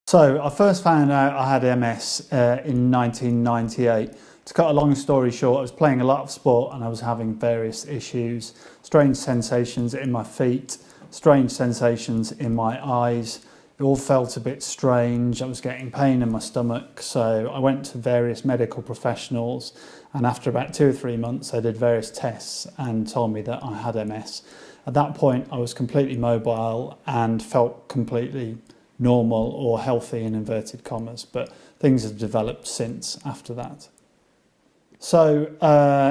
So I first found out I had MS in 1998. To cut a long story short, I was playing a lot of sport and I was having various issues, strange sensations in my feet, strange sensations in my eyes. It all felt a bit strange. I was getting pain in my stomach, so I went to various medical professionals, and after about 2 or 3 months they did various tests and told me that I had MS. At that point I was completely mobile and felt completely normal or healthy in inverted commas, but things have developed since after that. So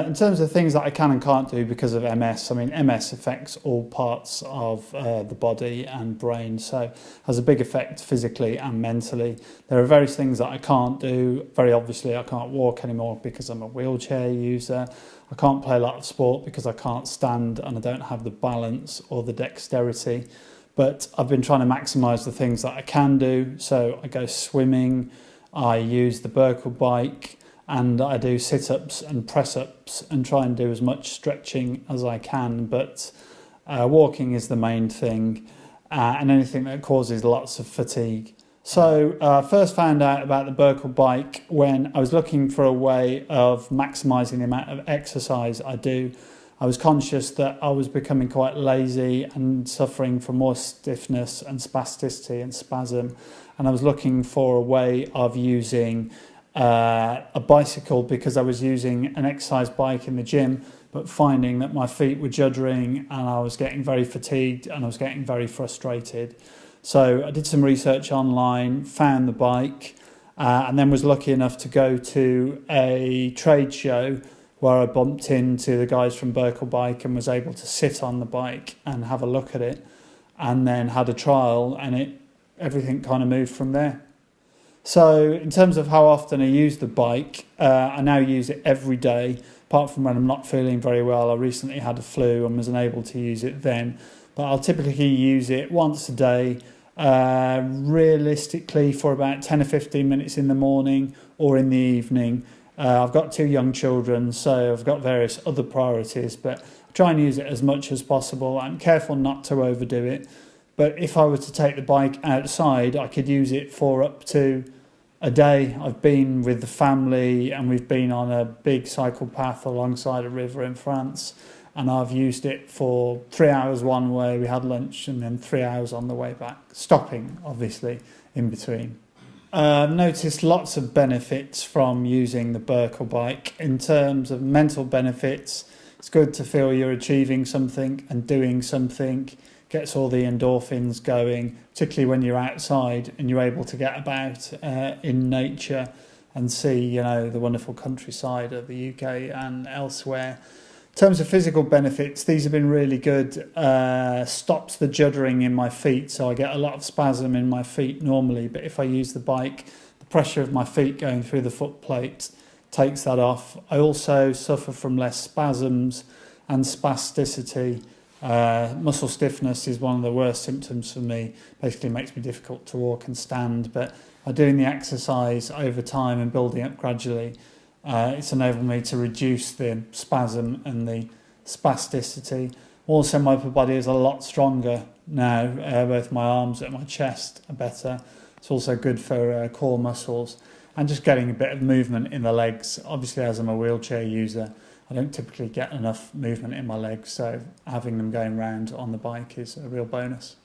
in terms of things that I can and can't do because of MS, I mean MS affects all parts of the body and brain, so has a big effect physically and mentally. There are various things that I can't do. Very obviously I can't walk anymore because I'm a wheelchair user. I can't play a lot of sport because I can't stand and I don't have the balance or the dexterity. But I've been trying to maximise the things that I can do. So I go swimming, I use the BerkelBike, and I do sit-ups and press-ups and try and do as much stretching as I can. But walking is the main thing, and anything that causes lots of fatigue. So I first found out about the BerkelBike when I was looking for a way of maximising the amount of exercise I do. I was conscious that I was becoming quite lazy and suffering from more stiffness and spasticity and spasm, and I was looking for a way of using a bicycle because I was using an exercise bike in the gym, but finding that my feet were juddering and I was getting very fatigued and I was getting very frustrated. So I did some research online, found the bike, and then was lucky enough to go to a trade show where I bumped into the guys from BerkelBike and was able to sit on the bike and have a look at it, and then had a trial, and everything kind of moved from there. So in terms of how often I use the bike, I now use it every day, apart from when I'm not feeling very well. I recently had a flu and was unable to use it then, but I'll typically use it once a day, realistically for about 10 or 15 minutes in the morning or in the evening. I've got 2 young children, so I've got various other priorities, but I try and use it as much as possible. I'm careful not to overdo it, but if I were to take the bike outside, I could use it for up to a day. I've been with the family and we've been on a big cycle path alongside a river in France, and I've used it for 3 hours one way, we had lunch, and then 3 hours on the way back, stopping obviously in between. I've noticed lots of benefits from using the BerkelBike. In terms of mental benefits, it's good to feel you're achieving something and doing something, gets all the endorphins going, particularly when you're outside and you're able to get about in nature and see, the wonderful countryside of the UK and elsewhere. In terms of physical benefits, these have been really good. Stops the juddering in my feet, so I get a lot of spasm in my feet normally, but if I use the bike, the pressure of my feet going through the foot plate takes that off. I also suffer from less spasms and spasticity. Muscle stiffness is one of the worst symptoms for me. Basically makes me difficult to walk and stand, but by doing the exercise over time and building up gradually, it's enabled me to reduce the spasm and the spasticity. Also, my upper body is a lot stronger now. Both my arms and my chest are better. It's also good for core muscles and just getting a bit of movement in the legs. Obviously, as I'm a wheelchair user, I don't typically get enough movement in my legs, so having them going round on the bike is a real bonus.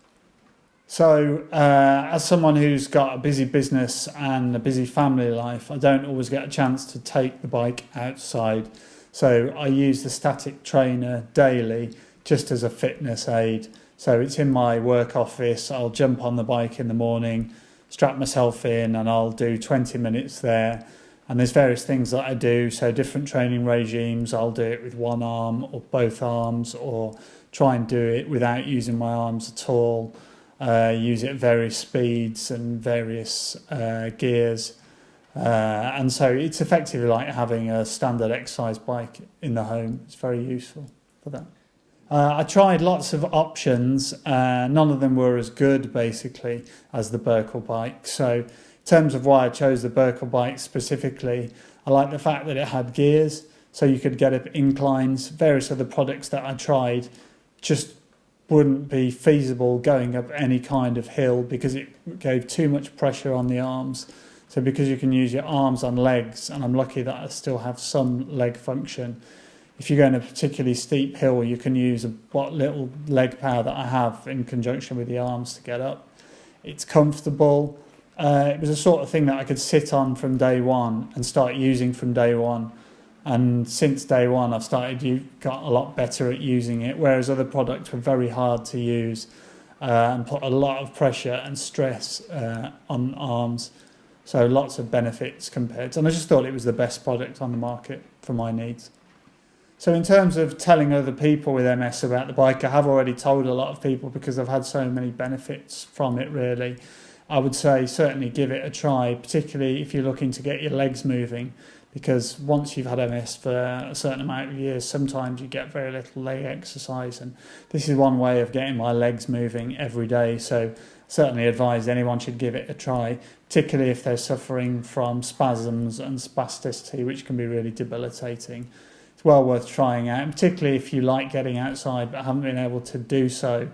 So as someone who's got a busy business and a busy family life, I don't always get a chance to take the bike outside. So I use the static trainer daily just as a fitness aid. So it's in my work office. I'll jump on the bike in the morning, strap myself in, and I'll do 20 minutes there. And there's various things that I do, so different training regimes. I'll do it with one arm or both arms, or try and do it without using my arms at all. Use it at various speeds and various gears. And so it's effectively like having a standard exercise bike in the home. It's very useful for that. I tried lots of options. None of them were as good, basically, as the BerkelBike. So in terms of why I chose the BerkelBike specifically, I like the fact that it had gears, so you could get up inclines. Various other products that I tried just wouldn't be feasible going up any kind of hill because it gave too much pressure on the arms. So because you can use your arms and legs, and I'm lucky that I still have some leg function, if you go in a particularly steep hill, you can use what little leg power that I have in conjunction with the arms to get up. It's comfortable. It was a sort of thing that I could sit on from day one and start using from day one. And since day one, I've got a lot better at using it, whereas other products were very hard to use and put a lot of pressure and stress on arms. So lots of benefits compared to, and I just thought it was the best product on the market for my needs. So in terms of telling other people with MS about the bike, I have already told a lot of people because I've had so many benefits from it, really. I would say certainly give it a try, particularly if you're looking to get your legs moving, because once you've had MS for a certain amount of years, sometimes you get very little leg exercise, and this is one way of getting my legs moving every day. So certainly advise anyone should give it a try, particularly if they're suffering from spasms and spasticity, which can be really debilitating. It's well worth trying out, and particularly if you like getting outside but haven't been able to do so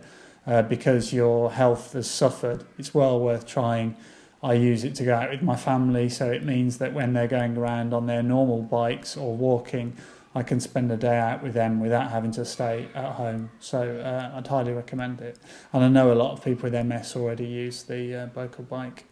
because your health has suffered. It's well worth trying. I use it to go out with my family, so it means that when they're going around on their normal bikes or walking, I can spend a day out with them without having to stay at home. So I'd highly recommend it. And I know a lot of people with MS already use the BerkelBike.